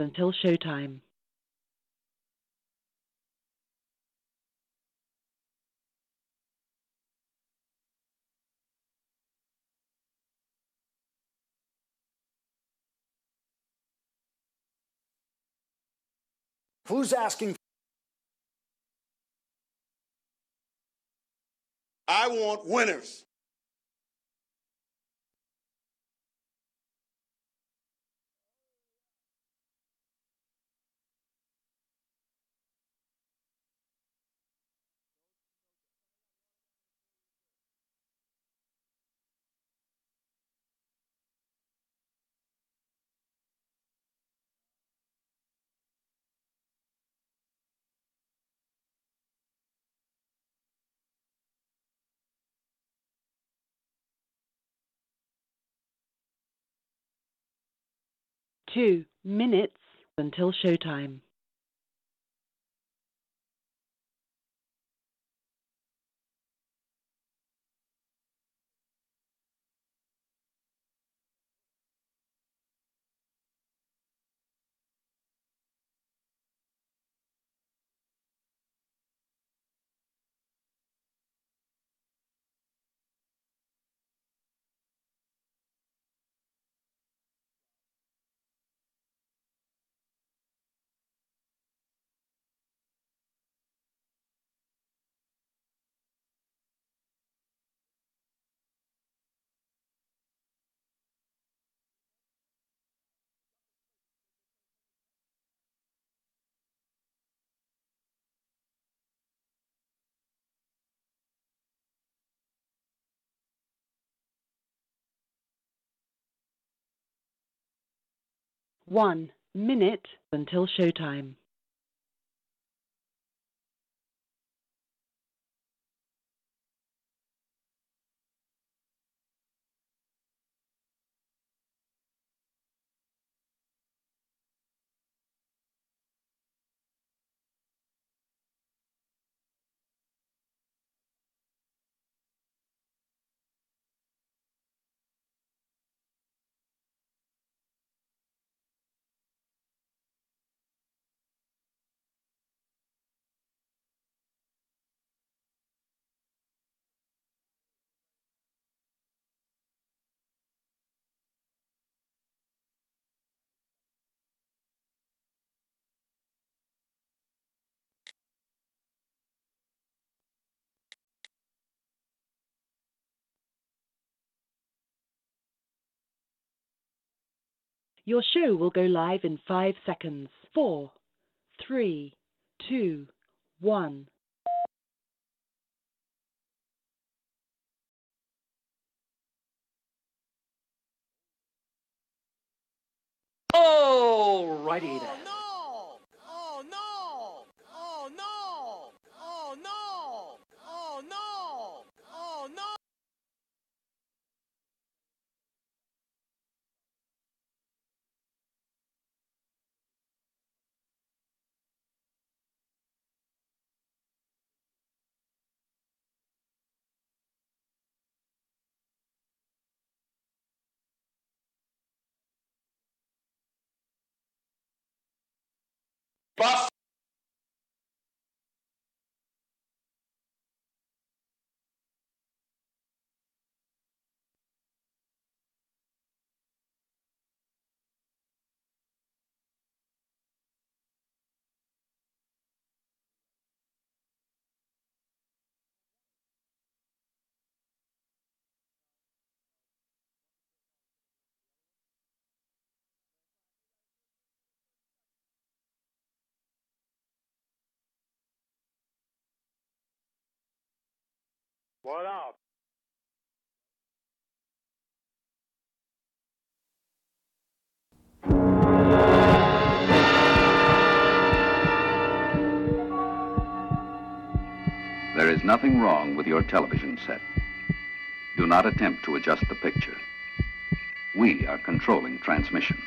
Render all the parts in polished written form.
until showtime. Who's asking? I want winners. Two minutes until showtime. One minute until showtime. Your show will go live in 5 seconds. 4, 3, 2, 1. Oh, righty then. No! Oh no! Oh no! Oh no! Oh no! Oh no! Bus. What up? There is nothing wrong with your television set. Do not attempt to adjust the picture. We are controlling transmission.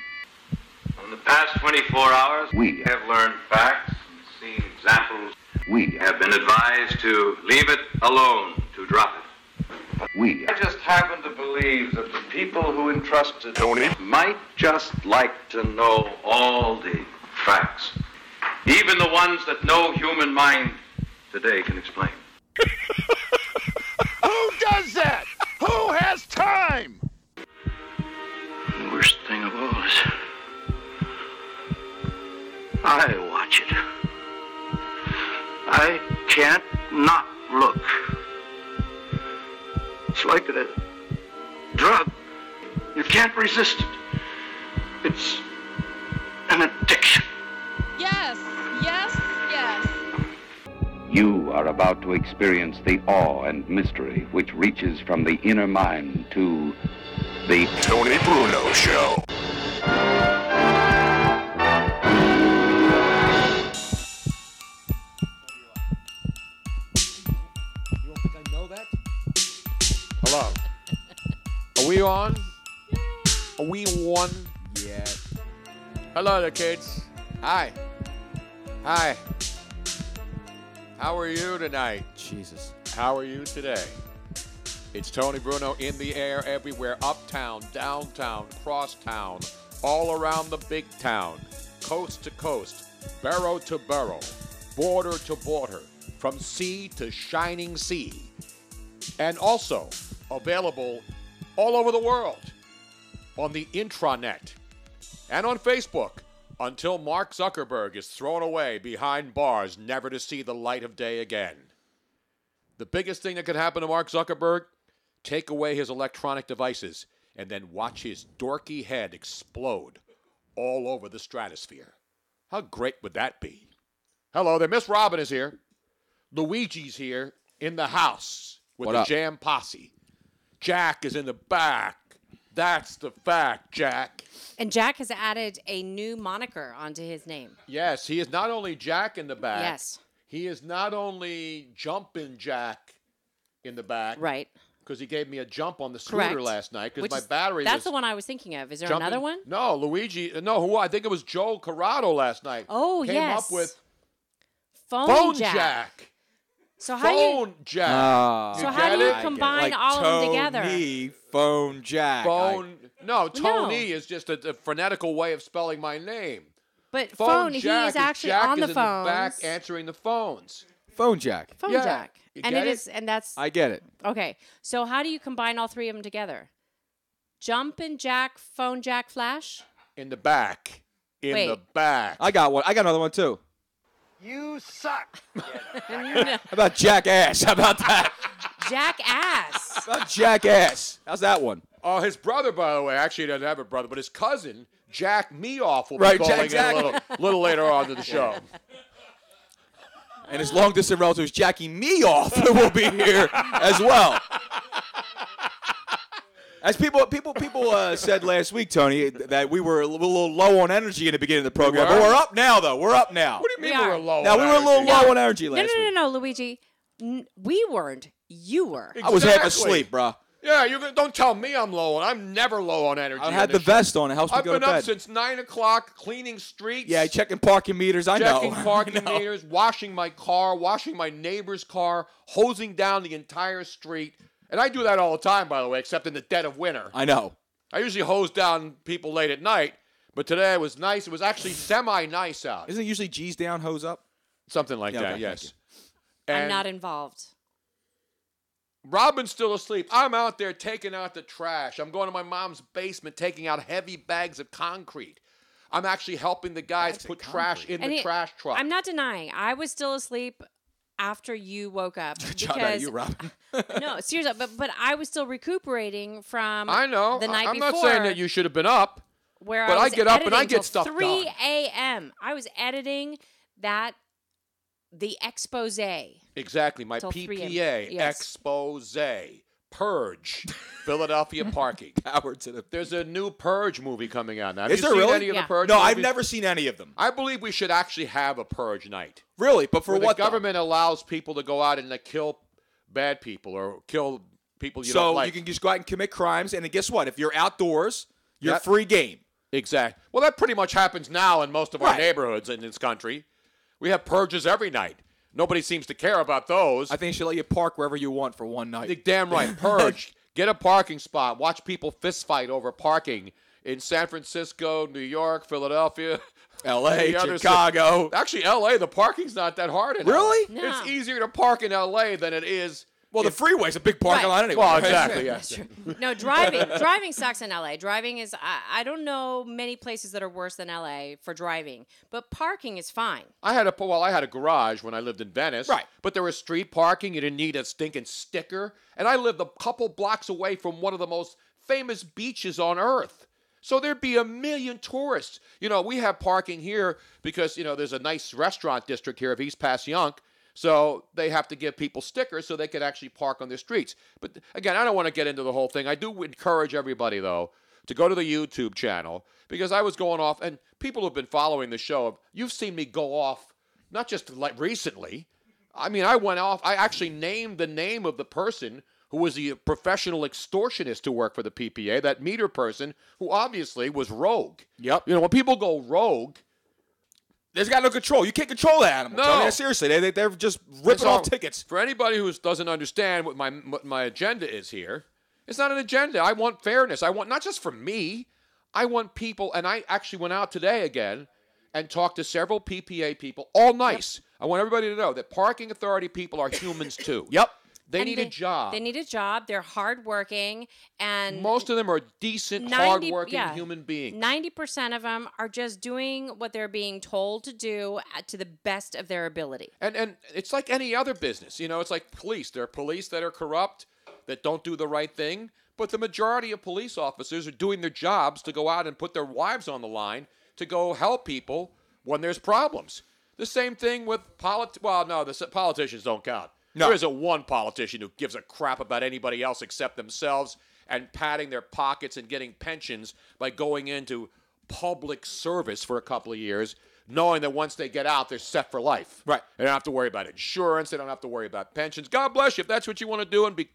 In the past 24 hours, We have learned facts and seen examples. We Have been advised to leave it alone, to drop it. We I just happen to believe that the people who entrusted Tony might just like to know all the facts, even the ones that no human mind today can explain. Who does that? Who has time? The worst thing of all is I watch it. I can't not look. It's like a drug. You can't resist it. It's an addiction. Yes, yes, yes. You are about to experience the awe and mystery which reaches from the inner mind to the Tony Bruno Show. You don't think I know that? Hello. Are we on? Are we on? Yeah. Hello there, kids. Hi. Hi. How are you tonight? Jesus. How are you today? It's Tony Bruno in the air everywhere, uptown, downtown, crosstown, all around the big town, coast to coast, borough to borough, border to border, from sea to shining sea. And also available all over the world on the intranet and on Facebook until Mark Zuckerberg is thrown away behind bars, never to see the light of day again. The biggest thing that could happen to Mark Zuckerberg, take away his electronic devices and then watch his dorky head explode all over the stratosphere. How great would that be? Hello there, Miss Robin is here. Luigi's here in the house with What the up? jam posse. Jack is in the back. That's the fact, Jack. And Jack has added a new moniker onto his name. Yes, he is not only Jack in the back. Yes. He is not only Jumpin' Jack in the back. Right. Because he gave me a jump on the scooter Correct. last night because Which my is- battery That's was the one I was thinking of. Is there jumping. another one? No, Luigi. No, who? I think it was Joe Corrado last night. Oh, Came yes. up with Phone Jack. So how do you Phone Jack. So how do you get it? combine like all of them together? Tony, phone Jack. Phone. No, Tony No. is just a phonetical way of spelling my name. But phone, he Jack is actually Jack on is the in phones. the back answering the phones. Phone Jack. Phone Yeah. Jack. You And get it it? is, and that's I get it. okay. So how do you combine all three of them together? Jumpin' Jack, Phone Jack, Flash. In the back. In Wait. the back. I got one. I got another one too. You suck. How about Jackass? How about that? Jackass. How about Jackass? How's that one? Oh, his brother, by the way, actually he doesn't have a brother, but his cousin, Jack Meoff, will Right, be calling Jack- in a little later on to the show. And his long distance relatives, Jackie Meoff, will be here as well. As people said last week, Tony, that we were a little low on energy in the beginning of the program, but we're up now, though. We're up now. What do you mean We we were are. low? Now on we were a little energy? low on energy No, last week. no, Luigi. We weren't. You were. I was half Exactly. asleep, bro. Yeah, don't tell me I'm low on. I'm never low on energy. I on had the this show. vest on. It helps me I've go to been up bed. since 9 o'clock, cleaning streets. Yeah, checking parking meters. I know. Checking parking I know. meters, washing my car, washing my neighbor's car, hosing down the entire street. And I do that all the time, by the way, except in the dead of winter. I know. I usually hose down people late at night, but today it was nice. It was actually semi-nice out. Isn't it usually G's down, hose up? Something like Yeah, that, okay, yes. I'm And not involved. Robin's still asleep. I'm out there taking out the trash. I'm going to my mom's basement, taking out heavy bags of concrete. I'm actually helping the guys Bags of put trash concrete. in And the it- trash truck. I'm not denying. I was still asleep after you woke up. Shout out to you, Robin. No, seriously, but I was still recuperating from I know. the night I'm before. not saying that you should have been up. Where but I I was get up and I editing get till stuff 3 done. a.m. I was editing the expose. Exactly. My Till 3 a.m. PPA, Yes. expose, purge, Philadelphia parking. Power to the. There's a new Purge movie coming out now. Have Is you there seen really? any of Yeah. the Purge No, I've movies? never seen any of them. I believe we should actually have a Purge night. Really? But for where what? the government allows people to go out and kill bad people or kill people you so don't like. you can just go out and commit crimes, and then guess what? If you're outdoors, you're Yep. free game. Exactly. Well, that pretty much happens now in most of our Right. neighborhoods in this country. We have purges every night. Nobody seems to care about those. I think they should let you park wherever you want for one night. You're damn right. Purge. Get a parking spot. Watch people fist fight over parking in San Francisco, New York, Philadelphia, L.A., Chicago. Actually, L.A., the parking's not that hard in Really? LA. No. It's easier to park in L.A. than it is. Well, the freeway's a big parking Right. lot anyway. Well, right? exactly, yes. That's true. No, driving sucks in LA. Driving is I don't know many places that are worse than LA for driving, but parking is fine. I had a garage when I lived in Venice. Right. But there was street parking. You didn't need a stinking sticker. And I lived a couple blocks away from one of the most famous beaches on earth. So there'd be a million tourists. You know, we have parking here because, you know, there's a nice restaurant district here of East Passyunk. So they have to give people stickers so they can actually park on their streets. But again, I don't want to get into the whole thing. I do encourage everybody, though, to go to the YouTube channel because I was going off, and people who've been following the show, you've seen me go off, not just like recently. I mean, I went off. I actually named the name of the person who was the professional extortionist who worked for the PPA, that meter person who obviously was rogue. Yep. You know, when people go rogue, There's got no control. You can't control the animals. No. I mean, seriously, they're just ripping So, off tickets. For anybody who doesn't understand what my agenda is here, it's not an agenda. I want fairness. I want not just for me. I want people, and I actually went out today again and talked to several PPA people, all nice. Yep. I want everybody to know that parking authority people are humans too. Yep. They need a job. They need a job. They're hardworking, and most of them are decent, hardworking human beings. 90% of them are just doing what they're being told to do to the best of their ability. And it's like any other business. You know, it's like police. There are police that are corrupt, that don't do the right thing. But the majority of police officers are doing their jobs to go out and put their lives on the line to go help people when there's problems. The same thing with the politicians don't count. No. There isn't one politician who gives a crap about anybody else except themselves and padding their pockets and getting pensions by going into public service for a couple of years, knowing that once they get out, they're set for life. Right. They don't have to worry about insurance. They don't have to worry about pensions. God bless you. If that's what you want to do and be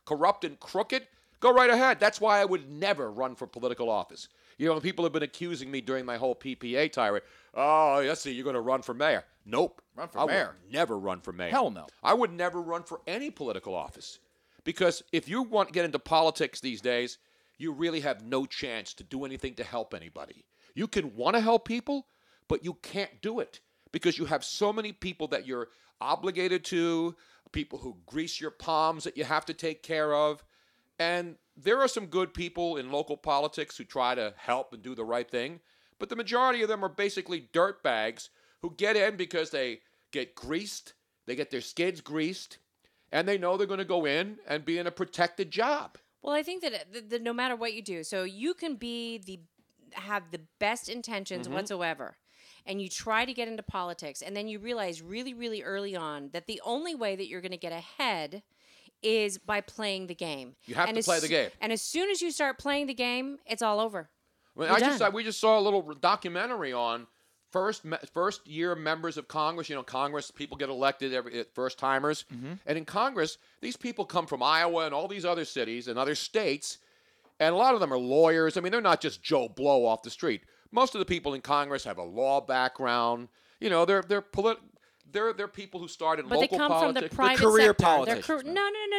corrupt and crooked, go right ahead. That's why I would never run for political office. You know, people have been accusing me during my whole PPA tirade. Oh, let's see, you're going to run for mayor. Nope. Run for mayor? I would never run for mayor. Hell no. I would never run for any political office. Because if you want to get into politics these days, you really have no chance to do anything to help anybody. You can want to help people, but you can't do it because you have so many people that you're obligated to, people who grease your palms that you have to take care of. And there are some good people in local politics who try to help and do the right thing, but the majority of them are basically dirtbags who get in because they get greased, they get their skids greased, and they know they're going to go in and be in a protected job. Well, I think that no matter what you do, so you can have the best intentions whatsoever, and you try to get into politics, and then you realize really, really early on that the only way that you're going to get ahead is by playing the game. You have to play the game. And as soon as you start playing the game, it's all over. Well, we just saw a little documentary on first year members of Congress. You know, Congress, people get elected first timers. Mm-hmm. And in Congress, these people come from Iowa and all these other cities and other states. And a lot of them are lawyers. I mean, they're not just Joe Blow off the street. Most of the people in Congress have a law background. You know, they're people who started but local politics. But they come from the private career sector. politicians.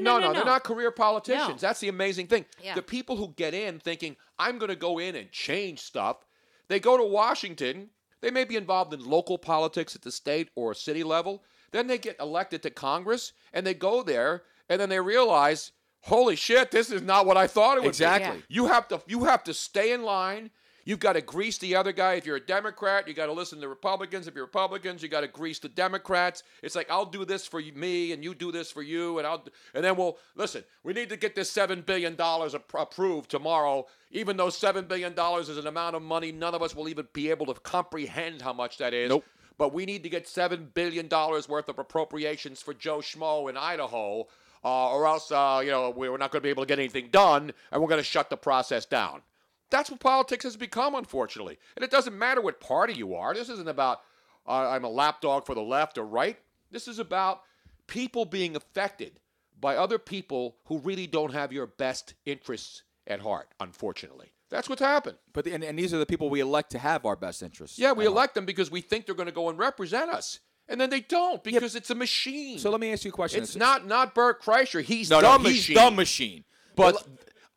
No, they're not career politicians. No. That's the amazing thing. Yeah. The people who get in thinking, I'm going to go in and change stuff, they go to Washington. They may be involved in local politics at the state or city level. Then they get elected to Congress, and they go there, and then they realize, holy shit, this is not what I thought it would Exactly. be. Yeah. You have to stay in line. You've got to grease the other guy. If you're a Democrat, you got to listen to Republicans. If you're Republicans, you got to grease the Democrats. It's like, I'll do this for me, and you do this for you, and then we'll listen. We need to get this $7 billion approved tomorrow. Even though $7 billion is an amount of money, none of us will even be able to comprehend how much that is. Nope. But we need to get $7 billion worth of appropriations for Joe Schmo in Idaho, or else, we're not going to be able to get anything done, and we're going to shut the process down. That's what politics has become, unfortunately. And it doesn't matter what party you are. This isn't about I'm a lapdog for the left or right. This is about people being affected by other people who really don't have your best interests at heart, unfortunately. That's what's happened. But and these are the people we elect to have our best interests. Yeah, we elect them because we think they're going to go and represent us. And then they don't because it's a machine. So let me ask you a question. It's not Bert Kreischer. He's no, the no, machine. He's the machine. But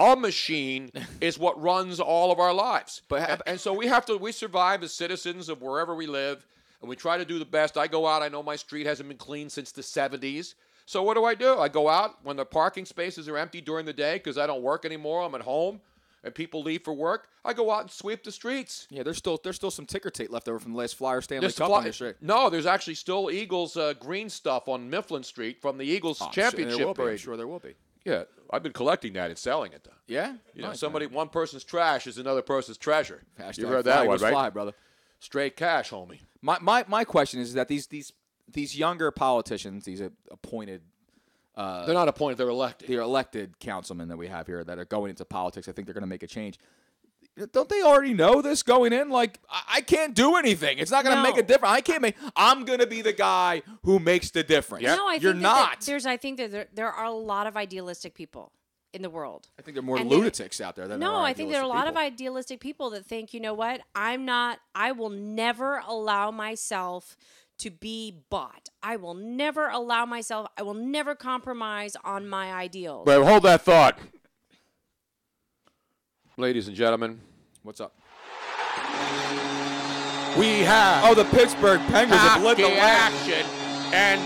a machine is what runs all of our lives. And so we survive as citizens of wherever we live, and we try to do the best. I go out. I know my street hasn't been cleaned since the 70s. So what do? I go out when the parking spaces are empty during the day because I don't work anymore. I'm at home. And people leave for work, I go out and sweep the streets. Yeah, there's still some ticker tape left over from the last Flyer Stanley Cup on the street. No, there's actually still Eagles green stuff on Mifflin Street from the Eagles championship parade. I'm sure there will be. Yeah, I've been collecting that and selling it, though. Yeah? You know, one person's trash is another person's treasure. Hashtag you heard that one, right? Fly, brother. Straight cash, homie. My question is that these younger politicians, these appointed they're not appointed, they're elected. They're elected councilmen that we have here that are going into politics. I think they're going to make a change. Don't they already know this going in? Like, I can't do anything. It's not going to make a difference. I'm going to be the guy who makes the difference. Yep. No, I think You're not. I think that there are a lot of idealistic people in the world. I think there are more lunatics out there than there are I think there are a lot of people. idealistic people that think, you know what? I will never allow myself to be bought. I will never compromise on my ideals. Wait, hold that thought. Ladies and gentlemen. What's up? We have... Oh, the Pittsburgh Penguins have lit the action. And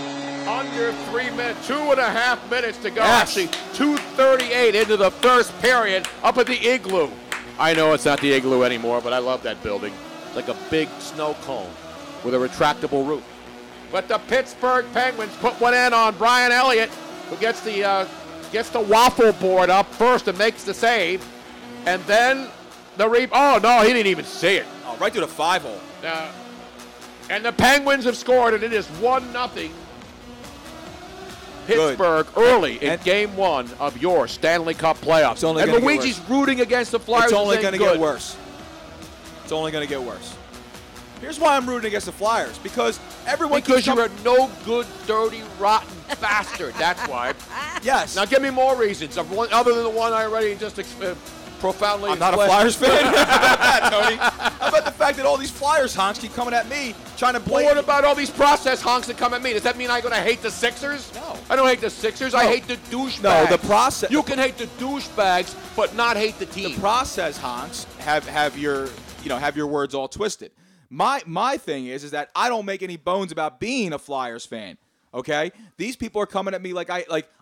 under 3 minutes, 2.5 minutes to go. Yes. Actually, 2:38 into the first period up at the Igloo. I know it's not the Igloo anymore, but I love that building. It's like a big snow cone with a retractable roof. But the Pittsburgh Penguins put one in on Brian Elliott, who gets the waffle board up first and makes the save. And then oh, no, he didn't even see it. Oh, right through the 5-hole. And the Penguins have scored, and it is 1-0. Pittsburgh early in Game 1 of your Stanley Cup playoffs. And Luigi's rooting against the Flyers. It's only going to get worse. It's only going to get worse. Here's why I'm rooting against the Flyers. Because you're a no good, dirty, rotten bastard. That's why. Yes. Now give me more reasons, other than the one I already just profoundly I'm not a Flyers fan. How about that, Tony? How about the fact that all these Flyers honks keep coming at me trying to blame... Well, what about all these process honks that come at me? Does that mean I'm going to hate the Sixers? No. I don't hate the Sixers. No. I hate the douchebags. No, the process... You can hate the douchebags, but not hate the team. The process honks have your words all twisted. My thing is that I don't make any bones about being a Flyers fan. Okay? These people are coming at me like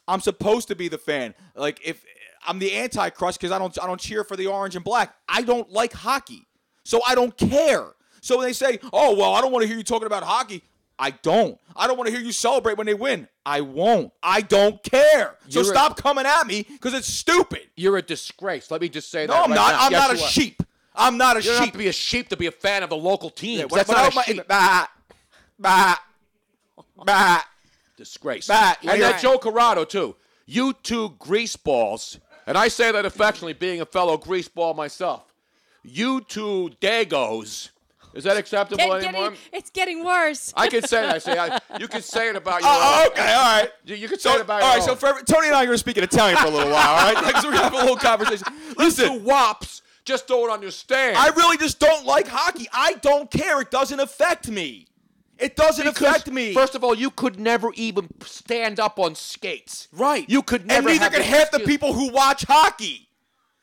I'm supposed to be the fan. Like if I'm the anti-crust because I don't cheer for the orange and black. I don't like hockey. So I don't care. So when they say, "Oh, well, I don't want to hear you talking about hockey." I don't. I don't want to hear you celebrate when they win. I won't. I don't care. So stop coming at me because it's stupid. You're a disgrace. Let me just say that. No, I'm not. Now. I'm not a sheep. I'm not a sheep. You don't have to be a sheep to be a fan of the local teams. Yeah, That's not a sheep. Disgrace. And that Joe Corrado, too. You two greaseballs, and I say that affectionately, being a fellow greaseball myself. You two dagos. Is that acceptable anymore? It's getting worse. I can say that. You can say it about your own. Okay, all right. You can say it about your own. All right, so Tony and I are going to speak in Italian for a little while, all right? Because we're going to have a little conversation. Listen. You wops just don't understand. I really just don't like hockey. I don't care. It doesn't affect me. It doesn't affect me. First of all, you could never even stand up on skates. Right. You could never. And neither could half the people who watch hockey.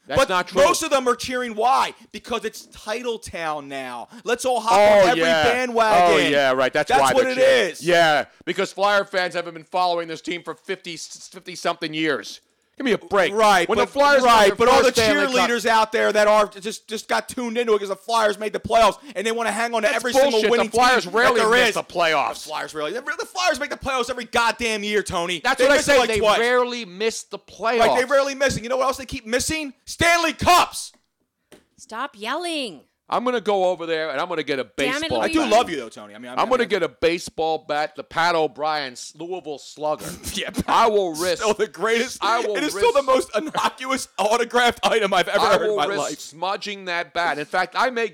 That's not true. Most of them are cheering. Why? Because it's Title Town now. Let's all hop on every bandwagon. Oh, yeah, right. That's why what it is. Yeah, because Flyer fans haven't been following this team for 50-something years. Give me a break. Right. When the Flyers but all the cheerleaders out there that are just got tuned into it because the Flyers made the playoffs and they want to hang on to every single winning team. The Flyers rarely miss the playoffs. The Flyers make the playoffs every goddamn year, Tony. That's what I say. They rarely miss the playoffs. Right, they rarely miss it. You know what else they keep missing? Stanley Cups. Stop yelling. I'm going to go over there, and I'm going to get a baseball bat. I do love you, though, Tony. I'm going to get a baseball bat, the Pat O'Brien Louisville Slugger. Yeah, I will risk. Still the greatest. It is still the most innocuous autographed item I've ever heard in my life. I will risk smudging that bat. In fact, I may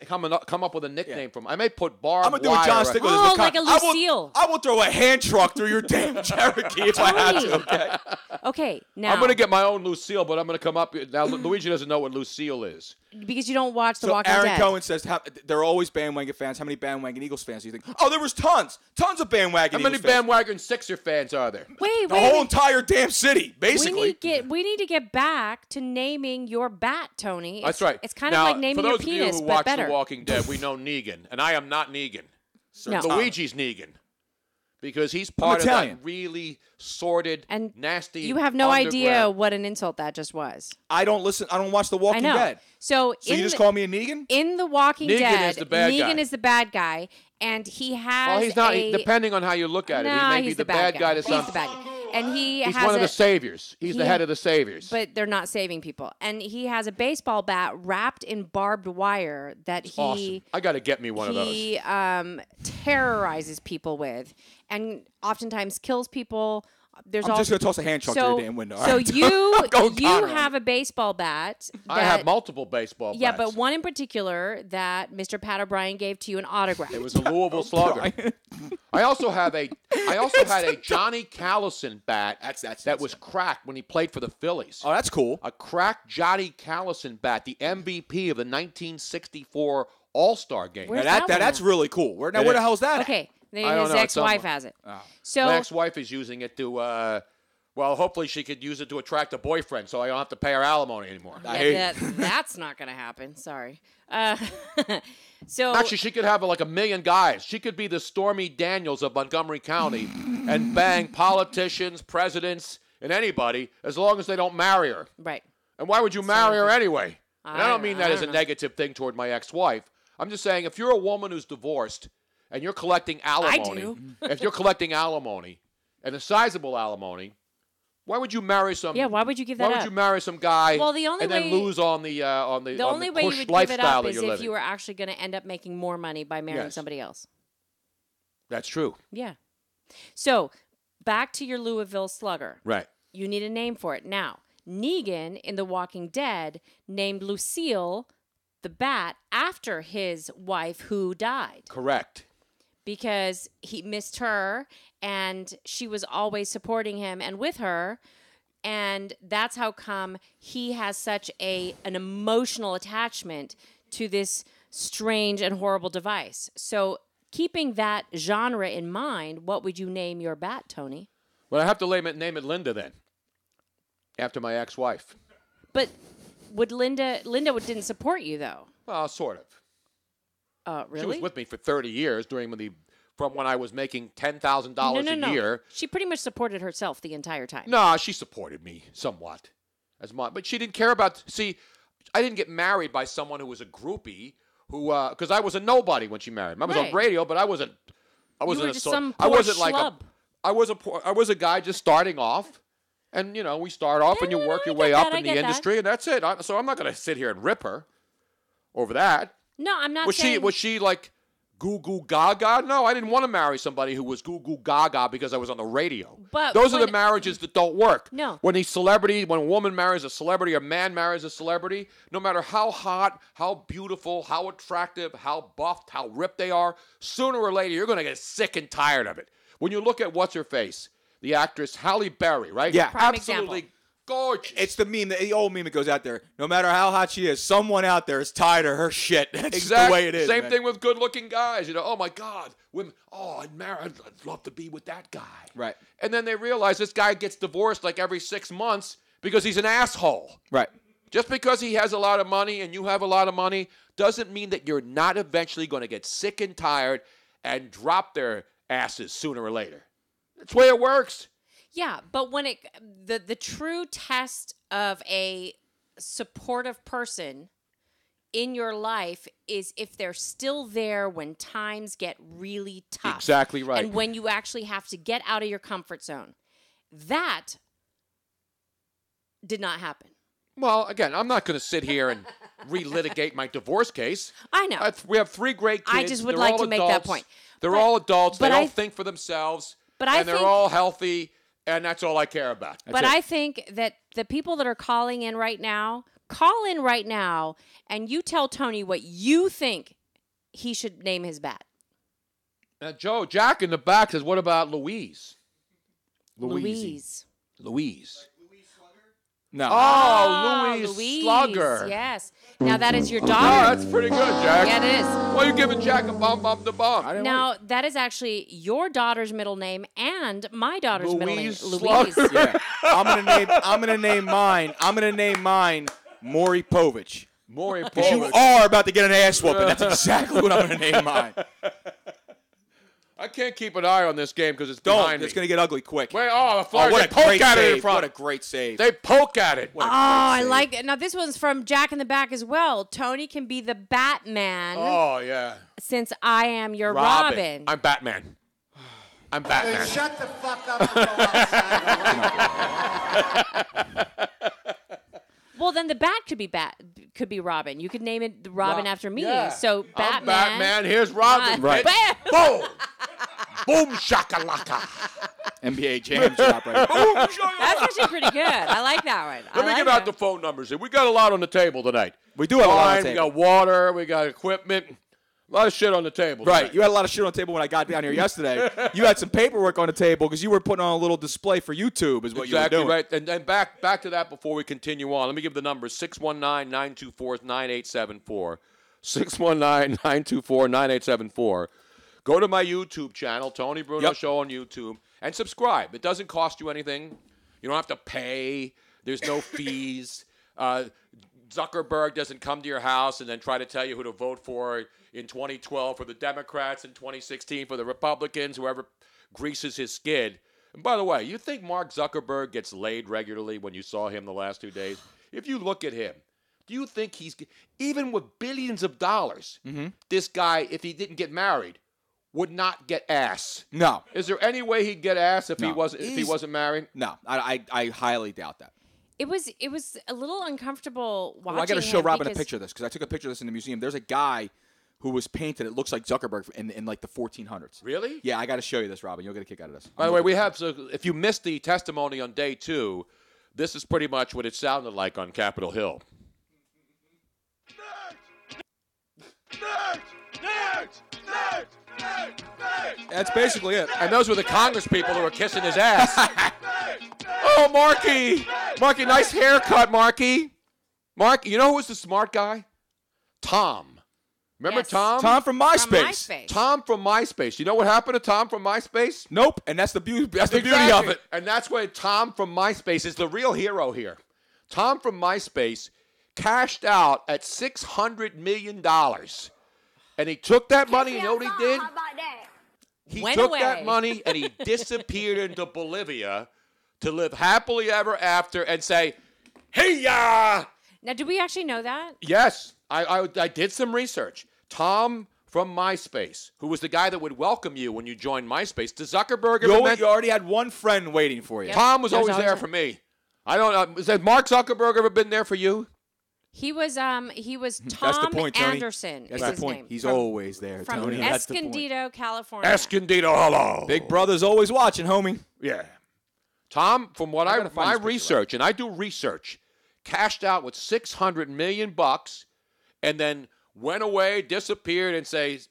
come up with a nickname from. I may put barbed wire. I'm going to do what John Stigler does. Like a Lucille. I will throw a hand truck through your damn Cherokee if I have to, okay? Okay, now I'm going to get my own Lucille, but I'm going to come up. Now, Luigi doesn't know what Lucille is. because you don't watch The So Walking Aaron Dead. Cohen says they're always bandwagon fans. How many bandwagon Eagles fans do you think? Oh, there was tons of bandwagon How many Eagles fans. bandwagon Sixer fans are there? Wait, The whole wait. entire damn city, basically. We need to get back to naming your bat, Tony. That's right. It's kind now, of like naming your for those penis, of you who but watch better. The Walking Dead, we know Negan, and I am not Negan. No. Luigi's Negan. Because he's part of Italian. that really sordid, And nasty You have no idea underground- what an insult that just was. I don't listen. I don't watch The I Walking know. Dead. So So you just call me a Negan? in The Walking Negan Dead, is the bad Negan guy. is the bad guy, and he has Well, he's not. a... Depending on how you look at it, Nah, he may be he's the bad guy to He's some. the bad guy. And he He's has one of a- the saviors. He's the he- head of the saviors. But they're not saving people. And he has a baseball bat wrapped in barbed wire that he... awesome. I got to get me one of those. He terrorizes people with, and oftentimes kills people. There's I'm all, just going to toss a hand truck through the damn window. So All right. you I'm going Connor on have a baseball bat. I have multiple baseball bats. Yeah, but one in particular that Mr. Pat O'Brien gave to you an autograph. It was a Louisville Slugger. I also had a Johnny Callison bat that was cracked when he played for the Phillies. Oh, that's cool. A cracked Johnny Callison bat, the MVP of the 1964 All-Star game. Where's Now that that's one? really cool. Where It the is. hell is that? Okay, I don't his know, it's ex-wife somewhere. has it. Oh. So My ex-wife is using it to, well, hopefully she could use it to attract a boyfriend so I don't have to pay her alimony anymore. that's not going to happen. Sorry. So Actually, she could have like 1 million guys. She could be the Stormy Daniels of Montgomery County and bang politicians, presidents, and anybody as long as they don't marry her. right. And why would you marry her anyway? And I don't mean that I as a don't know. negative thing toward my ex-wife. I'm just saying if you're a woman who's divorced and you're collecting alimony, do. if you're collecting alimony and a sizable alimony, why would you marry some? Yeah, why would you give that Why up? would you marry some guy Well, the only and then way- lose on the The only way you push would give it lifestyle up that is you're if living? you were actually going to end up making more money by marrying Yes. somebody else. That's true. Yeah. So back to your Louisville Slugger. Right. You need a name for it. Now, Negan in The Walking Dead named Lucille the bat after his wife who died Correct. because he missed her and she was always supporting him and with her. And that's how come he has such an emotional attachment to this strange and horrible device. So keeping that genre in mind, what would you name your bat, Tony? Well, I have to name it Linda then, after my ex-wife. But would Linda didn't support you though? Well, sort of. Really? She was with me for 30 years from when I was making $10,000 no. a year. She pretty much supported herself the entire time. No, she supported me somewhat, but she didn't care about. See, I didn't get married by someone who was a groupie, because I was a nobody when she married me. I was on Right. radio, but I wasn't. I wasn't were a just so- some I poor wasn't like schlub. I was a guy just starting off, and we start off and you work your way up in the industry, and that's it. So I'm not going to sit here and rip her over that. No, I'm not Was saying. she like goo goo gaga? No, I didn't want to marry somebody who was goo goo gaga because I was on the radio. But those are the when- marriages that don't work. No. When a woman marries a celebrity, or a man marries a celebrity, no matter how hot, how beautiful, how attractive, how buffed, how ripped they are, sooner or later you're going to get sick and tired of it. When you look at what's her face, the actress Halle Berry, right? Yeah. Prime absolutely example. gorgeous. It's the old meme that goes out there. No matter how hot she is, someone out there is tired of her shit. That's just the way it is. Same man. thing with good-looking guys. Oh my God, women. Oh, I'd love to be with that guy. Right. And then they realize this guy gets divorced like every 6 months because he's an asshole. Right. Just because he has a lot of money and you have a lot of money doesn't mean that you're not eventually going to get sick and tired and drop their asses sooner or later. That's the way it works. Yeah, but when the true test of a supportive person in your life is if they're still there when times get really tough. Exactly right. And when you actually have to get out of your comfort zone. That did not happen. Well, again, I'm not going to sit here and relitigate my divorce case. I know. We have 3 great kids. I just would They're like all to make that adults. point. They're But- all adults. They but all I- think for themselves. But I and they're think- all healthy, and that's all I care about. But I think that the people that are calling in right now, call in right now and you tell Tony what you think he should name his bat. Now, Jack in the back says, what about Louise? Louise. Louise. No. Oh, Louise Slugger. Yes. Now that is your Oh, daughter. that's pretty good, Jack. Yeah, it is. Well, you're giving Jack a bum the bum. Now that is actually your daughter's middle name and my daughter's middle name, Louise Louise. Slugger. Yeah. I'm gonna name mine Maury Povich. Maury Because you Povich. are about to get an ass whooping. That's exactly what I'm gonna name mine. I can't keep an eye on this game because it's behind me. It's gonna get ugly quick. Wait, the Flyers, what they a poke great at it in save. front. What a great save. They poke at it. Oh, I like it. Now this one's from Jack in the Back as well. Tony can be the Batman Oh, yeah. since I am your Robin. I'm Batman. I'm Batman. Shut the fuck up and go outside. Well, then the Bat could be Robin. You could name it Robin after me. Yeah. So Batman. I'm Batman. Here's Robin. Right. Bam! Boom. Boom shakalaka. NBA Jam drop right Boom That's shakalaka. actually pretty good. I like that one. Let me give out the phone numbers here. We got a lot on the table tonight. We do have a lot on Wine, the we table. got water. We got equipment. A lot of shit on the table. Right. tonight. You had a lot of shit on the table when I got down here yesterday. You had some paperwork on the table because you were putting on a little display for YouTube is what Exactly you were doing. right. And then back to that before we continue on. Let me give the numbers 619-924-9874. 619-924-9874. Go to my YouTube channel, Tony Bruno Show on YouTube, and subscribe. It doesn't cost you anything. You don't have to pay. There's no fees. Zuckerberg doesn't come to your house and then try to tell you who to vote for in 2012 for the Democrats, in 2016 for the Republicans, whoever greases his skid. And by the way, you think Mark Zuckerberg gets laid regularly when you saw him the last 2 days? If you look at him, do you think he's, even with billions of dollars, this guy, if he didn't get married, would not get ass? No. Is there any way he'd get ass if he No. wasn't married? No. I highly doubt that. It was a little uncomfortable watching. Well, I got to show him Robin a because- picture of this because I took a picture of this in the museum. There's a guy who was painted. It looks like Zuckerberg in like the 1400s. Really? Yeah, I got to show you this, Robin. You'll get a kick out of this. By the way, we have, so if you missed the testimony on day 2, this is pretty much what it sounded like on Capitol Hill. That's basically it. And those were the Congress people who were kissing his ass. Oh, Marky! Marky, nice haircut, Marky. Marky, you know who was the smart guy? Tom. Remember Yes. Tom? Tom from From MySpace. MySpace. Tom from MySpace. You know what happened to Tom from MySpace? Nope. And that's the beauty. That's the beauty of Exactly. it. And that's why Tom from MySpace is the real hero here. Tom from MySpace cashed out at $600 million. And he took that money, you know what he did? He Went took away. that money and he disappeared into Bolivia to live happily ever after and say, hey, ya! Now, do we actually know that? Yes, I did some research. Tom from MySpace, who was the guy that would welcome you when you joined MySpace. Does Zuckerberg ever met? You already had one friend waiting for you. Yep. Tom was There's always there for me. I don't know. Has Mark Zuckerberg ever been there for you? He was Tom That's the point, Tony. Anderson. That's is the his point. name. He's From- always there, from Tony. That's the point. Escondido, California. Escondido, hello. Big Brother's always watching, homie. Yeah. Tom, from what I gotta find my this picture, research, and I do research, cashed out with $600 million and then went away, disappeared, and says,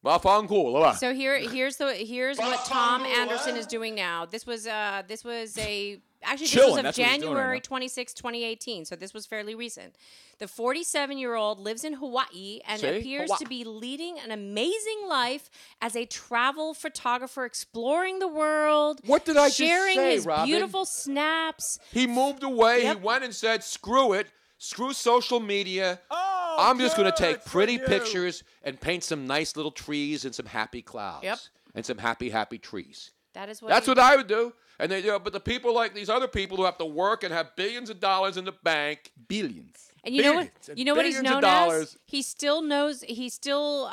well, cool. So here's what Tom Anderson is doing now. This was Chilling, of that's what he's doing right January now. 26, 2018. So this was fairly recent. The 47-year-old lives in Hawaii and See? appears Hawaii. to be leading an amazing life as a travel photographer, exploring the world. What did I just sharing say, his Robin? beautiful snaps. He moved away. Yep. He went and said, screw it. Screw social media. I'm just going to take pretty pictures and paint some nice little trees and some happy clouds. Yep. And some happy, happy trees. That is what. That's what I would do. And they, but the people like these other people who have to work and have billions of dollars in the bank. Billions. And you know what? Billions and You know what he's billions of known dollars. as? He still knows. He's still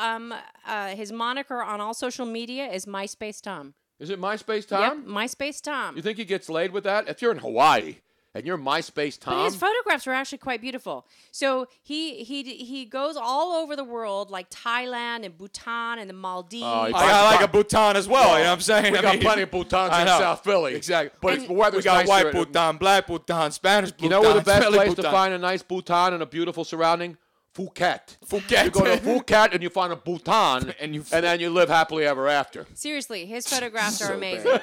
his moniker on all social media is MySpace Tom. Is it MySpace Tom? Yep, MySpace Tom. You think he gets laid with that? If you're in Hawaii and you're MySpace Tom, But his photographs are actually quite beautiful. So he goes all over the world, like Thailand and Bhutan and the Maldives. he I like a Bhutan as well. You know what I'm saying? we I got mean, plenty of Bhutans I in know. South Philly. Exactly. But And- the weather's We got nicer. white Bhutan, black Bhutan, Spanish Bhutan. You know where the best smelly place to Bhutan. find a nice Bhutan and a beautiful surrounding? Phuket. Phuket. You go to Phuket and you find a Bhutan, And and then you live happily ever after. Seriously, his photographs are amazing.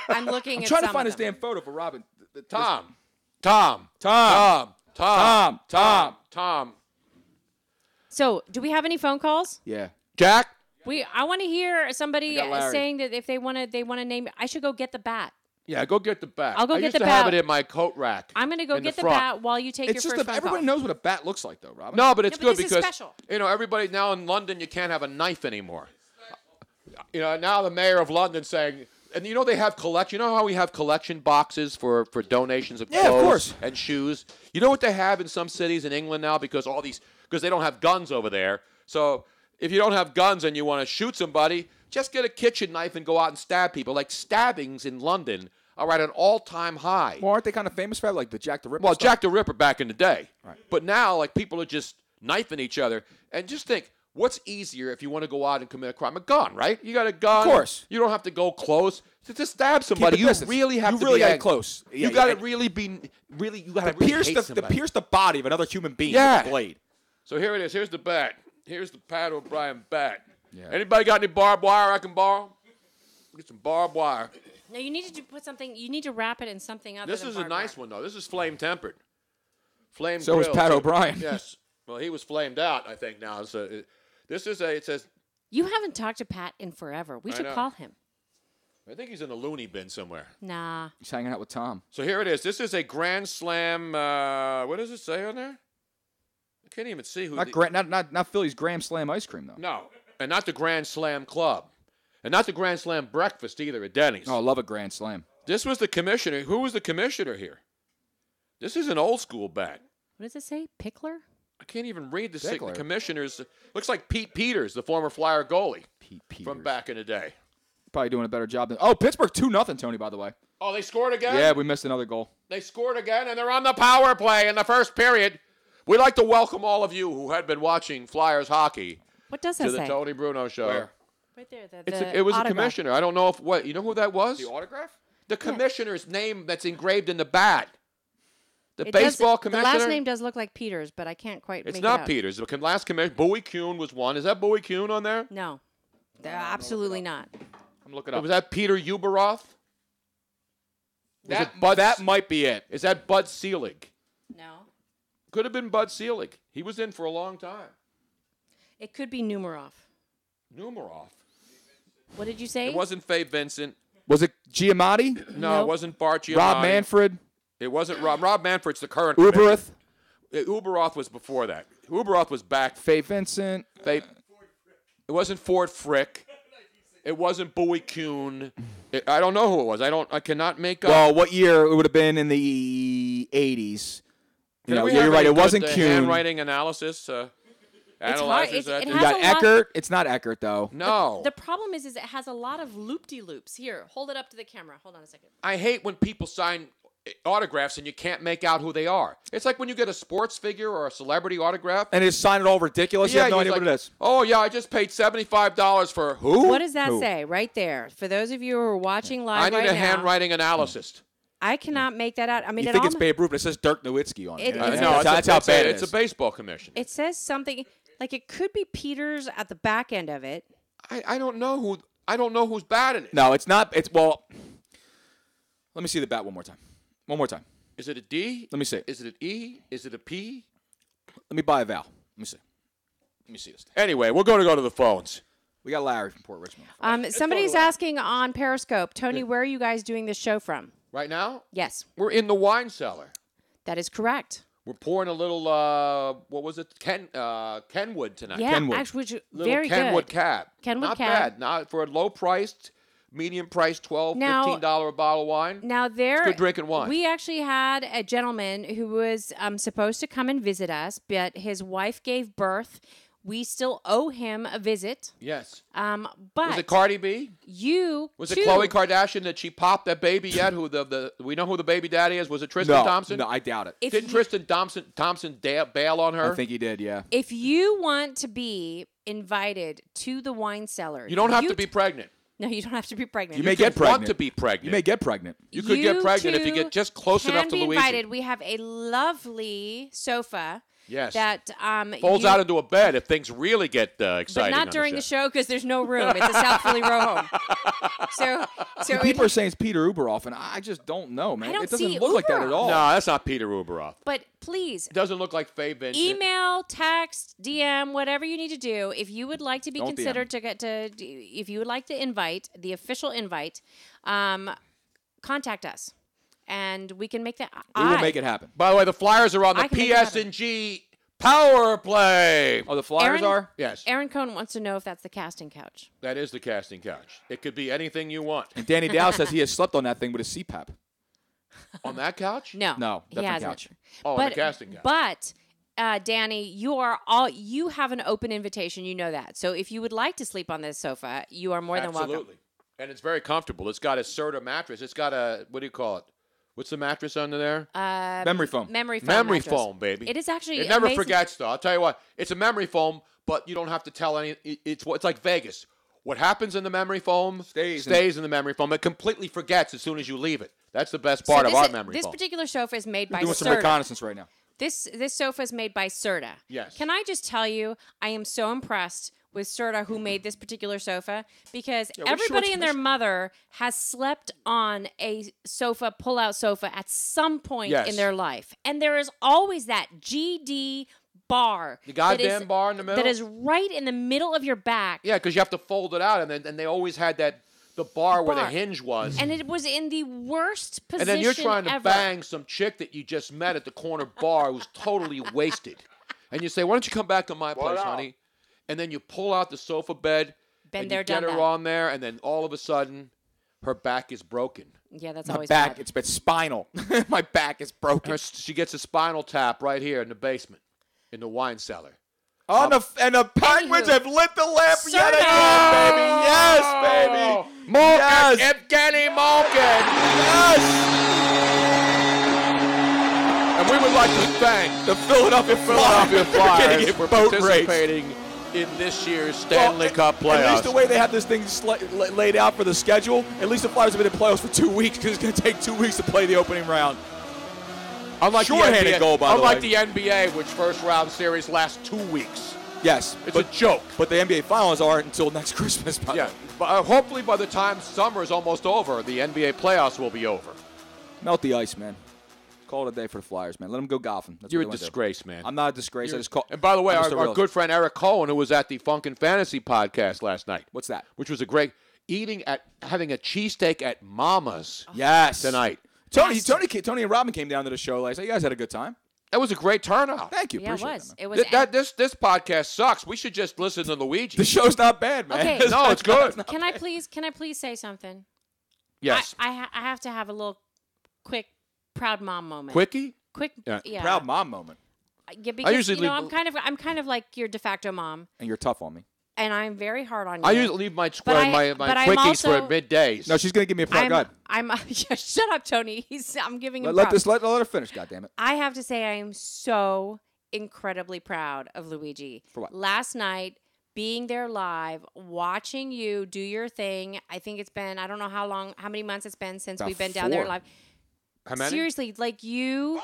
I'm looking I'm at trying to some find of this them. damn photo for Robin. Tom. Tom. So, do we have any phone calls? Yeah. Jack? I want to hear somebody I got Larry. saying that if they want to name. I should go get the bat. Yeah, go get the bat. I'll go I get used the to have bat. it in my coat rack. I'm going to go in get the front. bat while you take It's your just first phone everybody call. knows what a bat looks like, though, Robin. No, but it's No, but good this is because special. everybody now in London you can't have a knife anymore. Now the mayor of London saying, and they have collection. You know how we have collection boxes for donations of Yeah, of clothes course. and shoes. You know what they have in some cities in England now because they don't have guns over there. So if you don't have guns and you want to shoot somebody, just get a kitchen knife and go out and stab people. Like stabbings in London are at an all-time high. Well, aren't they kind of famous for that, like the Jack the Ripper Well, stuff? Jack the Ripper back in the day. Right. But now, like, people are just knifing each other. And just think, what's easier if you want to go out and commit a crime? A gun, right? You got a gun. Of course. You don't have to go close. To stab somebody, Keep it you distance. really have You to really be gotta angry. close. Yeah, You got to yeah. really be, really, you got to To really pierce hate to somebody. pierce the body of another human being Yeah. with a blade. So here it is. Here's the bat. Here's the Pat O'Brien bat. Yeah. Anybody got any barbed wire I can borrow? Get some barbed wire. No, you need to put something. You need to wrap it in something other This than is a barbed nice wire. one, though. This is flame-tempered. Flame So is grilled, Pat too. O'Brien. Yes. Well, he was flamed out, I think, now. So it says, You haven't talked to Pat in forever. We I should know. call him. I think he's in a loony bin somewhere. Nah. He's hanging out with Tom. So here it is. This is a Grand Slam. What does it say on there? I can't even see who. Not Philly's Graham Slam ice cream, though. No, and not the Grand Slam Club, and not the Grand Slam breakfast either at Denny's. Oh, I love a Grand Slam. This was the commissioner. Who was the commissioner here? This is an old school bat. What does it say? Pickler? I can't even read the Pickler. commissioners. Looks like Pete Peters, the former Flyer goalie Pete Peters. from back in the day. Probably doing a better job than. Oh, Pittsburgh 2-0, Tony. By the way. Oh, they scored again? Yeah, we missed another goal. They scored again, and they're on the power play in the first period. We'd like to welcome all of you who had been watching Flyers hockey What does to that the say? Tony Bruno Show. Where? Right there. It was a autograph. commissioner. I don't know if what. You know who that was? The autograph? The commissioner's name that's engraved in the bat. The It baseball does, commissioner. The last name does look like Peters, but I can't quite It's make not it out. Peters. The last commissioner, Bowie Kuhn was one. Is that Bowie Kuhn on there? No. Absolutely not. I'm looking up. Was that Peter Uberoth? That might be it. Is that Bud Selig? No. Could have been Bud Selig. He was in for a long time. It could be Numeroff. Numeroff. What did you say? It wasn't Faye Vincent. Was it Giamatti? No, it Nope. wasn't Bart Giamatti. Rob Manfred? It wasn't Rob. Rob Manfred's the current commissioner. Uberoth? Uberoth was before that. Uberoth was back. Faye Vincent? It wasn't Ford Frick. It wasn't Bowie Kuhn. I don't know who it was. I cannot make up. Well, what year? It would have been in the 80s. Can You know, we yeah, have you're right. any It wasn't good, Kuhn. handwriting analysis. hard. Analyzes that. It You has got a lot- Eckert. It's not Eckert, though. No. The problem is it has a lot of loop-de-loops. Here, hold it up to the camera. Hold on a second. I hate when people sign autographs and you can't make out who they are. It's like when you get a sports figure or a celebrity autograph. And his sign it all ridiculous. You have no he's idea like, what it is. Oh, yeah, I just paid $75 for who? What does that Who? say right there? For those of you who are watching live I need right a now, handwriting analyst. I cannot make that out. I mean, You it think it's almo- Babe Ruth, but it says Dirk Nowitzki on it. It Yeah, is- No, that's how bad it it's is. a baseball commission. It says something like it could be Peters at the back end of it. I don't know who. I don't know who's batting it. No, it's not. It's, well, let me see the bat one more time. One more time. Is it a D? Let me see. Is it an E? Is it a P? Let me buy a Val. Let me see. Let me see this. Anyway, we're going to go to the phones. We got Larry from Port Richmond. Somebody's asking on Periscope, Tony, where are you guys doing this show from? Right now, Yes, we're in the wine cellar. that is correct. We're pouring a little, what was it? Kenwood tonight. Yeah, Kenwood. actually, which, Little very Kenwood good. cab. Kenwood Not cab. bad. Not for a low-priced, medium-priced, $12, Now- $15 a bottle of wine. Now there, good drinking wine. We actually had a gentleman who was supposed to come and visit us, but his wife gave birth. We still owe him a visit. Yes. But Was it Cardi B? you Was too, it Khloe Kardashian that she popped that baby yet? Who we know who the baby daddy is? Was it Tristan Thompson? No, I doubt it. If Didn't you- Tristan Thompson bail on her? I think he did, yeah. If you want to be invited to the wine cellar, You don't have to be pregnant. No, you don't have to be pregnant. You may can get pregnant. want to be pregnant. You may get pregnant. You could get pregnant if you two get just close can enough to be Louise. invited. We have a lovely sofa Yes. That folds out into a bed if things really get exciting. but not during the show because there's no room. It's a South Philly row home. So people are saying it's Peter Uberoff, and I just don't know, man. I don't It doesn't see look like that at Uberoff. all. No, that's not Peter Uberoff. But please, It doesn't look like Faye Vincent. email, text, DM, whatever you need to do. If you would like to be Don't considered to get to, if you would like to invite the official invite, contact us, and we can make that. We will make it happen. By the way, the Flyers are on the I can make it happen. PS&G Power Play. Oh, the Flyers are? Yes. Aaron Cohn wants to know if that's the casting couch. That is the casting couch. It could be anything you want. And Danny Dow says he has slept on that thing with his CPAP. On that couch? No, he different hasn't. couch. Oh, on the casting couch. But Danny, you have an open invitation. You know that. So if you would like to sleep on this sofa, you are more than welcome. Absolutely. And it's very comfortable. It's got a Serta mattress. It's got a, what do you call it? What's the mattress under there? Memory foam. Memory foam. Memory mattress. foam, baby. It is actually It never amazing. forgets, though. I'll tell you what. It's a memory foam, but you don't have to tell any. It's like Vegas. What happens in the memory foam stays in the memory foam. It completely forgets as soon as you leave it. That's the best part of our memory This foam. particular sofa is made by We're doing some Serta. reconnaissance right now. This sofa is made by Serta. Yes. Can I just tell you, I am so impressed with Serta who made this particular sofa because everybody and their mother has slept on a sofa, pull-out sofa at some point in their life. And there is always that GD bar. The goddamn bar in the middle? That is right in the middle of your back. Yeah, because you have to fold it out, and they always had the bar where the hinge was. And it was in the worst position And then you're trying to ever. bang some chick that you just met at the corner bar who's totally wasted. And you say, why don't you come back to my place, honey? And then you pull out the sofa bed, and you get her on there, and then all of a sudden, her back is broken. Yeah, that's My always back, bad. it's been spinal. My back is broken. She gets a spinal tap right here in the basement, in the wine cellar. And the Penguins have lit the lamp yet Serta! again, baby. Yes, baby. Malkin, Yes. Evgeny Malkin. Yes. And we would like to thank The Philadelphia Flyers for boat race. participating in this year's Stanley Cup playoffs. At least the way they have this thing laid out for the schedule, at least the Flyers have been in playoffs for 2 weeks because it's going to take 2 weeks to play the opening round. Unlike Shorthanded the NBA, goal, by the unlike way. the NBA, which first round series lasts 2 weeks. Yes. It's a joke. But the NBA Finals aren't until next Christmas. Yeah, but hopefully by the time summer is almost over, the NBA playoffs will be over. Melt the ice, man. Call it a day for the Flyers, man. Let them go golfing. That's You're what a they wanna do. disgrace, man. I'm not a disgrace. I just call. And by the way, I'm just a our realist. good friend Eric Cohen, who was at the Funkin' Fantasy podcast last night. What's that? Which was a great having a cheesesteak at Mama's Yes. tonight. Tony and Robin came down to the show last night. You guys had a good time. That was a great turnout. Thank you. Yeah, it Appreciate was. that, man. It was. This podcast sucks. We should just listen to Luigi. The show's not bad, man. Okay. No, it's good. Can I please say something? Yes. I have to have a little quick proud mom moment. Quickie? Quick. Yeah. Yeah. Proud mom moment. Yeah, because usually leave- I'm kind of like your de facto mom, And you're tough on me. and I'm very hard on you. I usually leave my But I'm quickies also- for middays. No, she's going to give me a proud. Go ahead. I'm shut up, Tony. I'm giving him Let props. let her finish, goddammit. I have to say I am so incredibly proud of Luigi. For what? Last night, being there live, watching you do your thing. I think it's been, I don't know how many months it's been since About we've been down there 4. live. How many? Seriously, like you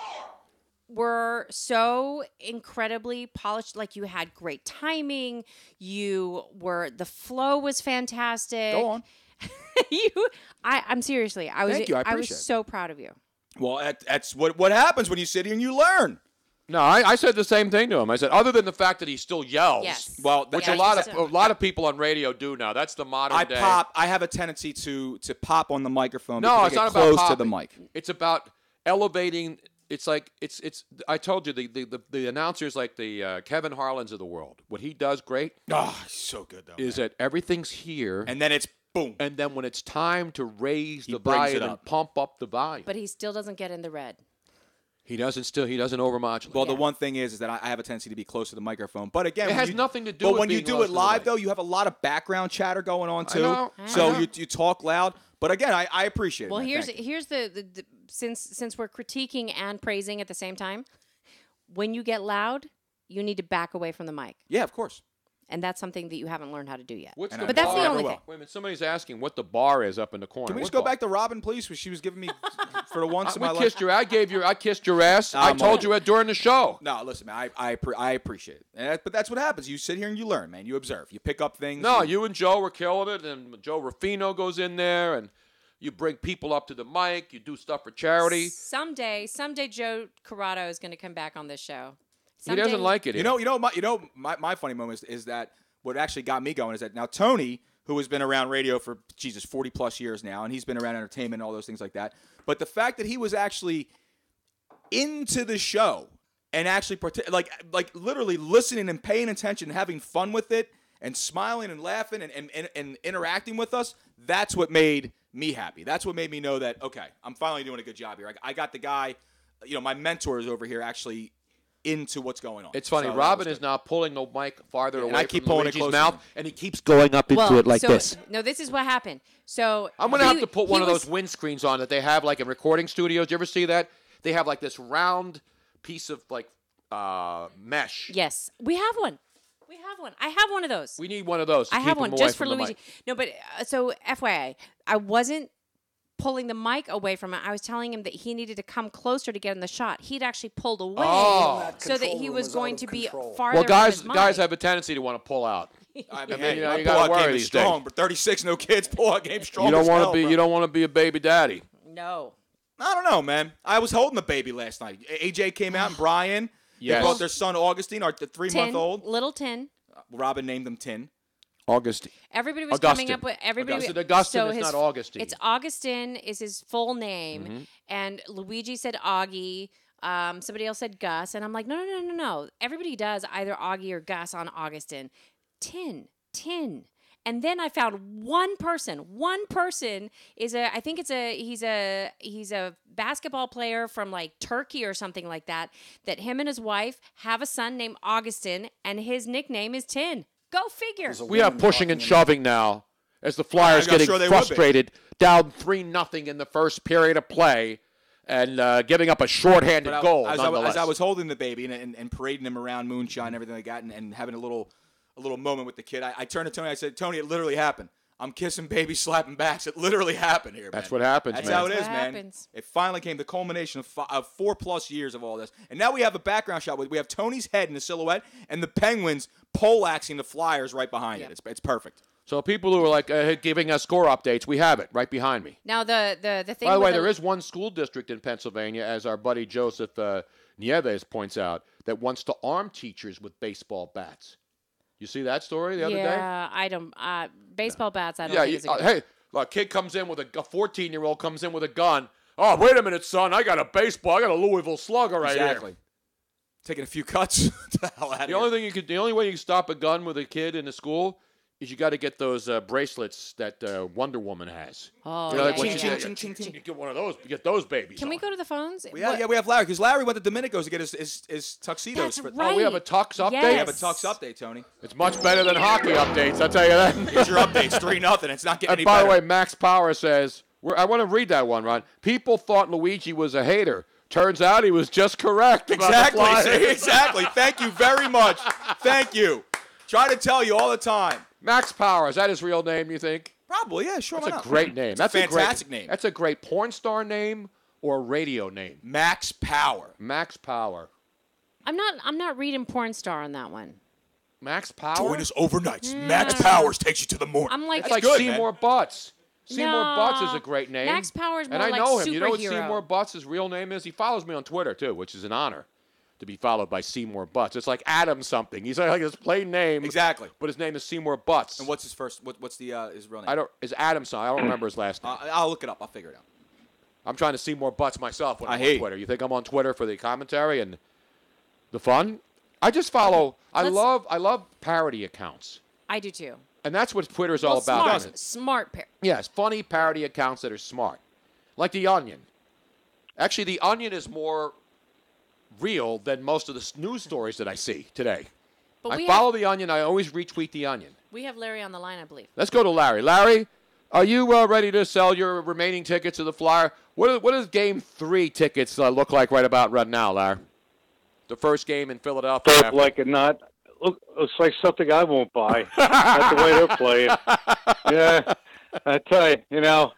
were so incredibly polished. Like you had great timing. The flow was fantastic. Go on. I'm seriously, I was Thank you. I was appreciate it. so proud of you. Well, that's what happens when you sit here and you learn. No, I said the same thing to him. I said, other than the fact that he still yells, Yes. Well, which Yeah, a lot he's of people on radio do now. That's the modern day. I have a tendency to pop on the microphone. No, because it's I not get about close to the popping. mic. It's about elevating. It's like it's. I told you the announcers like the Kevin Harlan's of the world. What he does great Oh, he's so good though. is that everything's here, And then it's boom. and then when it's time to raise the brings it volume and up. pump up the volume, But he still doesn't get in the red. he doesn't overmodulate. Well, the one thing is that I have a tendency to be close to the microphone. But again, It when has you- nothing to do But with when you being do close it to the live, mic. though, you have a lot of background chatter going on too. know. So I know. you talk loud. But again, I appreciate it. Well, man. here's Thank you. here's the since we're critiquing and praising at the same time, when you get loud, you need to back away from the mic. Yeah, of course. And that's something that you haven't learned how to do yet. What's And the But that's the bar? only thing. Wait a minute, somebody's asking what the bar is up in the corner. Can we What just go bar? back to Robin, please? Because she was giving me for the once in my We life. kissed your. I kissed your ass. I I'm told on you it during the show. No, listen, man. I appreciate it, but that's what happens. You sit here and you learn, man. You observe. You pick up things. No, you and Joe were killing it, and Joe Ruffino goes in there, and you bring people up to the mic. You do stuff for charity. Someday Joe Corrado is going to come back on this show. He doesn't like it. You know, my funny moment is that what actually got me going is that now Tony, who has been around radio for 40 plus years now, and he's been around entertainment and all those things like that. But the fact that he was actually into the show and actually like literally listening and paying attention and having fun with it and smiling and laughing and interacting with us, that's what made me happy. That's what made me know that, okay, I'm finally doing a good job here. I got the guy, my mentor is over here actually into what's going on. It's funny. So Robin is now pulling the mic farther away I keep from pulling it Luigi's closer mouth, to me. and he keeps going up into it like this. No, this is what happened. So I'm going to have to put one of was- those windscreens on that they have like in recording studios. You ever see that? They have like this round piece of like mesh. Yes, we have one. We have one. I have one of those. We need one of those. To I keep have him one away just for from the Luigi. mic. No, but so FYI, I wasn't pulling the mic away from him. I was telling him that he needed to come closer to get in the shot. He'd actually pulled away Oh. so that he was going to be farther. Well, guys from his guys mic. have a tendency to want to pull out. I mean, mean, my you gotta pull-out worry game is these strong, days. but 36, no kids, pull-out game strong. You don't want want to be. You don't want to be a baby daddy. No. I don't know, man. I was holding the baby last night. AJ came out and Brian. Yes. They brought their son Augustine, the 3-month-old. Little Tin. Robin named him Tin. Augustine. Everybody was Augustine. coming up with everybody. Augustine so is his, not Augustine. It's Augustine is his full name, Mm-hmm. and Luigi said Augie. Somebody else said Gus, and I'm like, no. Everybody does either Augie or Gus on Augustine. Tin. And then I found one person. One person is he's a basketball player from like Turkey or something like that. That him and his wife have a son named Augustine, and his nickname is Tin. Go figure. We are pushing and shoving now as the Flyers I'm getting sure they would be. frustrated, down 3-0 in the first period of play, and giving up a shorthanded But goal. as nonetheless. I was holding the baby and parading him around moonshine and everything like that and having a little moment with the kid, I turned to Tony. I said, Tony, it literally happened. I'm kissing baby, slapping backs. It literally happened here, man. That's what happens, That's man. how it That's is, what man. happens. It finally came, the culmination of 4+ years of all this. And now we have a background shot. We have Tony's head in the silhouette and the Penguins poleaxing the Flyers right behind it. It's perfect. So people who are like giving us score updates, we have it right behind me. Now the thing. By the with way, there is one school district in Pennsylvania, as our buddy Joseph Nieves points out, that wants to arm teachers with baseball bats. You see that story the other day? Yeah, I don't. Baseball bats. I don't. Yeah. think is a good Hey, a kid comes in with a 14-year-old comes in with a gun. Oh, wait a minute, son! I got a baseball. I got a Louisville Slugger right Exactly. here. Taking a few cuts. The hell out of The only way you can stop a gun with a kid in the school is you got to get those bracelets that Wonder Woman has. Oh, You know, like yeah, when yeah, she- yeah. ching, ching, ching. You get one of those. You get those babies. Can we on. go to the phones? we have Larry, because Larry went to Dominicos to get his tuxedos. That's for, right. Oh, we have a tux update. Yes. We have a tux update, Tony. It's much better than hockey updates. I tell you that. Here's your updates, 3-0. It's not getting And any by better. the way, Max Power says, I want to read that one, Ron. People thought Luigi was a hater. Turns out he was just correct. about the Exactly. Flyers. See, exactly. Thank you very much. Thank you. Try to tell you all the time. Max Power, is that his real name, you think? Probably, yeah, sure. That's why a not? great name. It's That's a fantastic name. That's a great porn star name or radio name. Max Power. Max Power. I'm not reading porn star on that one. Max Power? Join us overnights. Max Powers takes you to the morning. I'm like, That's like good, Seymour Butts. Seymour No. Butts is a great name. Max Power's more and I like know him. You know what superhero. Seymour Butts' real name is? He follows me on Twitter, too, which is an honor to be followed by Seymour Butts. It's like Adam something. He's like his plain name. Exactly. But his name is Seymour Butts. And what's his first? What's the his real name? Is Adam something. I don't remember his last name. I'll look it up. I'll figure it out. I'm trying to see more butts myself when I I'm hate on Twitter. You think I'm on Twitter for the commentary and the fun? I just follow. I love parody accounts, I do too. and that's what Twitter's all about. Smart, isn't it? smart pair. Yes, funny parody accounts that are smart, like The Onion. Actually, The Onion is more real than most of the news stories that I see today. But I follow The Onion. I always retweet The Onion. We have Larry on the line, I believe. Let's go to Larry. Larry, are you ready to sell your remaining tickets to the Flyer? What does Game 3 tickets look like right now, Larry? The first game in Philadelphia. Like looks like something I won't buy. That's the way they're playing. Yeah, I tell you,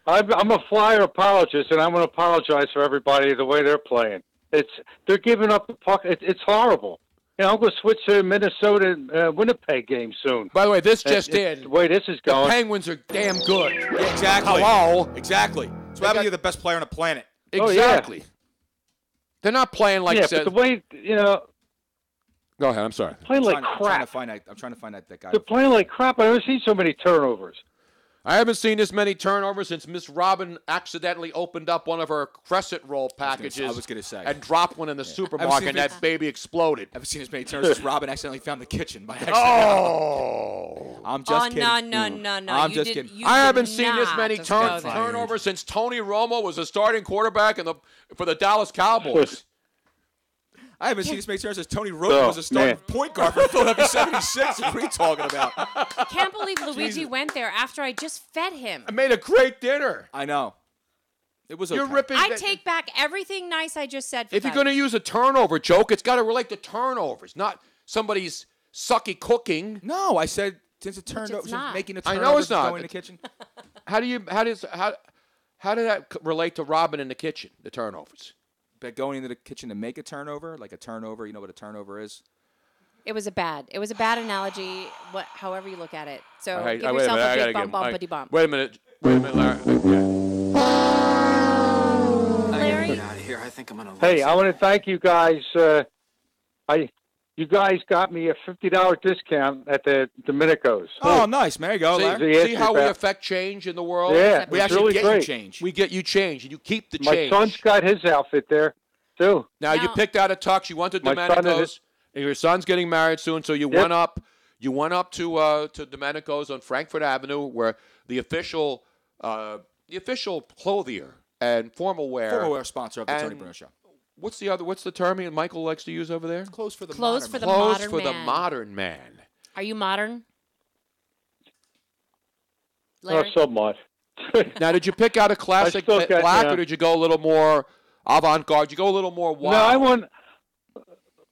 I'm a Flyer apologist, and I'm going to apologize for everybody the way they're playing. They're giving up the puck. It's horrible. I'm going to switch to Minnesota Winnipeg game soon. By the way, this just in. The way this is going. The Penguins are damn good. Yeah, exactly. Hello. Exactly. So why you're the best player on the planet? Exactly. Oh, yeah. They're not playing like. Yeah, but the way Go ahead. I'm sorry. Playing like crap. I'm trying to find that guy. They're playing like crap. I've never seen so many turnovers. I haven't seen this many turnovers since Miss Robin accidentally opened up one of her crescent roll packages. I was going to say. And dropped one in the supermarket, and that baby exploded. I've seen as many turnovers since Robin accidentally found the kitchen by accident. Oh! I'm just kidding. No. I'm just kidding. I haven't seen this many turnovers since Tony Romo was the starting quarterback for the Dallas Cowboys. I haven't seen this many turnovers since Tony Romo was a starting point guard for Philadelphia 76. What are you talking about? I can't believe Luigi went there after I just fed him. I made a great dinner. I know. It was okay. You're ripping. I take back everything nice I just said. If you're going to use a turnover joke, it's got to relate to turnovers, not somebody's sucky cooking. No, I said since it turned over, making a turnover. I know it's not. Going in the kitchen. How did that relate to Robin in the kitchen? The turnovers. But going into the kitchen to make a turnover, like a turnover, you know what a turnover is? It was a bad analogy, however you look at it. So Right, give yourself a big bumpity bump. Wait a minute, Larry. Larry? Get out of here. I think I'm gonna. Hey, I want to thank you guys. You guys got me a $50 discount at the Domenico's. Oh, nice. There you go, Larry. See how we affect change in the world? Yeah, we it's actually really get great. you change. We get you change, and you keep the My change. son's got his outfit there, too. Now you picked out a tux. You went to My son Domenico's. And your son's getting married soon, so you went up. You went up to Domenico's on Frankfurt Avenue, where the official clothier and formal wear sponsor of the Tony Bruno Show. What's the term Michael likes to use over there? Clothes for the modern man. Are you modern? Not Larry? so much. Now, did you pick out a classic black, or did you go a little more avant-garde? Did you go a little more wild? No,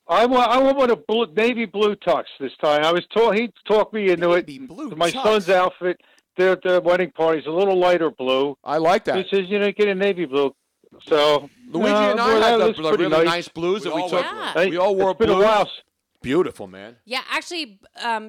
I want one of navy blue tux this time. I was told he talked me into it. My son's outfit, their wedding party's a little lighter blue. I like that. He says, get a navy blue. So Luigi and I had the really nice blues that we took. Yeah. We all wore it's been blues. a while. Beautiful, man. Yeah, actually,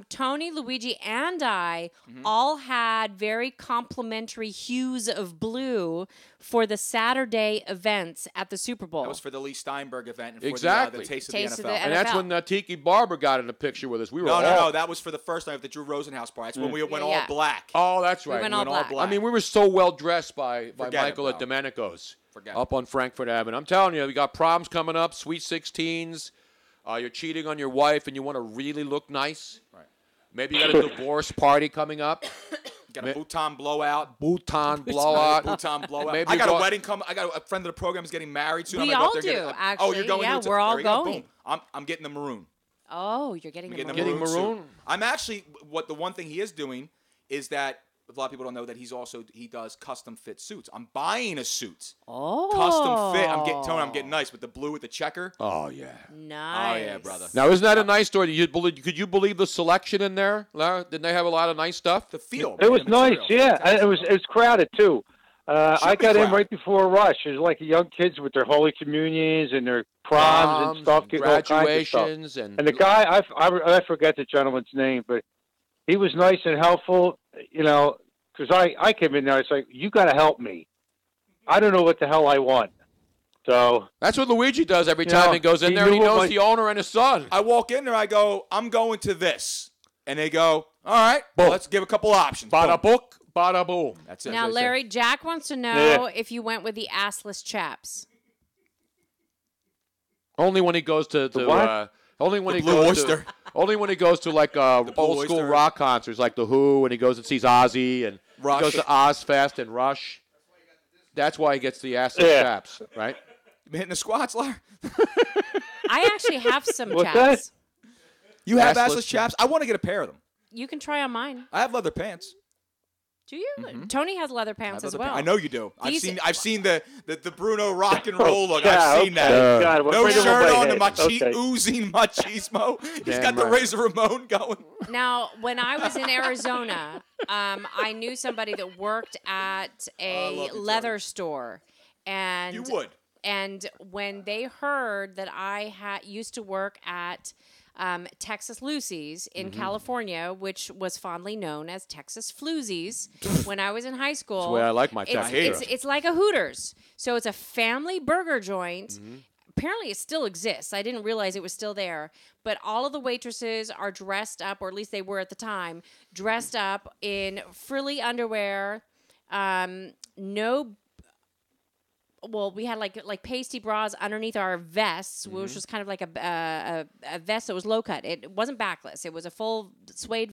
Tony, Luigi, and I all had very complimentary hues of blue for the Saturday events at the Super Bowl. That was for the Lee Steinberg event and for Exactly. the Taste Taste of of the the NFL. And that's when Tiki Barber got in the picture with us. We were No. That was for the first night of the Drew Rosenhaus party. That's when we went all black. Oh, that's right. We went all black. I mean, we were so well dressed by Michael at bro. Domenico's Forget up on Frankfurt Avenue. I'm telling you, we got proms coming up, Sweet 16s. You're cheating on your wife and you want to really look nice. Right. Maybe you got a divorce party coming up. Got a Bhutan blowout. Bhutan blowout. Maybe I got a wedding coming. I got a friend of the program is getting married soon. We I'm all go up there do, and actually. Oh, you're going Yeah, to we're all there you go. going. Boom. I'm getting the maroon. Oh, you're getting the maroon. Getting maroon? Suit. I'm actually the one thing he is doing is that a lot of people don't know that he does custom fit suits. I'm buying a suit. Oh. Custom fit. I'm getting nice with the blue with the checker. Oh, yeah. Nice. Oh, yeah, brother. Now, isn't that a nice story? Could you believe the selection in there, Lara? Didn't they have a lot of nice stuff? The feel. It was nice, yeah. And it was crowded, too. I got in right before a rush. It was like young kids with their Holy Communions and their proms and stuff. Graduations. And the guy, I forget the gentleman's name, but he was nice and helpful, because I came in there. It's like, you got to help me. I don't know what the hell I want. So that's what Luigi does every time he goes in there. He knows the owner and his son. I walk in there. I go, I'm going to this. And they go, all right, well, let's give a couple options. Bada book, bada boom. That's it. Now, Larry, Jack wants to know if you went with the assless chaps. Only when he goes to only when he goes to like old school rock concerts like the Who, and he goes and sees Ozzy, and Rush. he goes to Ozfest and Rush. That's why he gets the assless chaps, right? You been hitting the squats, Larry? I actually have some What's chaps. that? You have assless chaps? I want to get a pair of them. You can try on mine. I have leather pants. Do you? Tony has leather pants as well. I know you do. These- I've seen the Bruno rock and roll look. Yeah, I've seen okay. that. God, well, No bring 'em shirt away, on, hey. the Okay. oozing machismo. He's Damn got the right. Razor Ramon going. Now, when I was in Arizona, I knew somebody that worked at a leather store, and You would. And when they heard that I used to work at Texas Lucy's in California, which was fondly known as Texas Floozies when I was in high school. That's the way I like my Texas. It's like a Hooters. So it's a family burger joint. Apparently it still exists. I didn't realize it was still there. But all of the waitresses are dressed up, or at least they were at the time, dressed up in frilly underwear, we had like pasty bras underneath our vests, which was kind of like a vest that was low cut. It wasn't backless. It was a full suede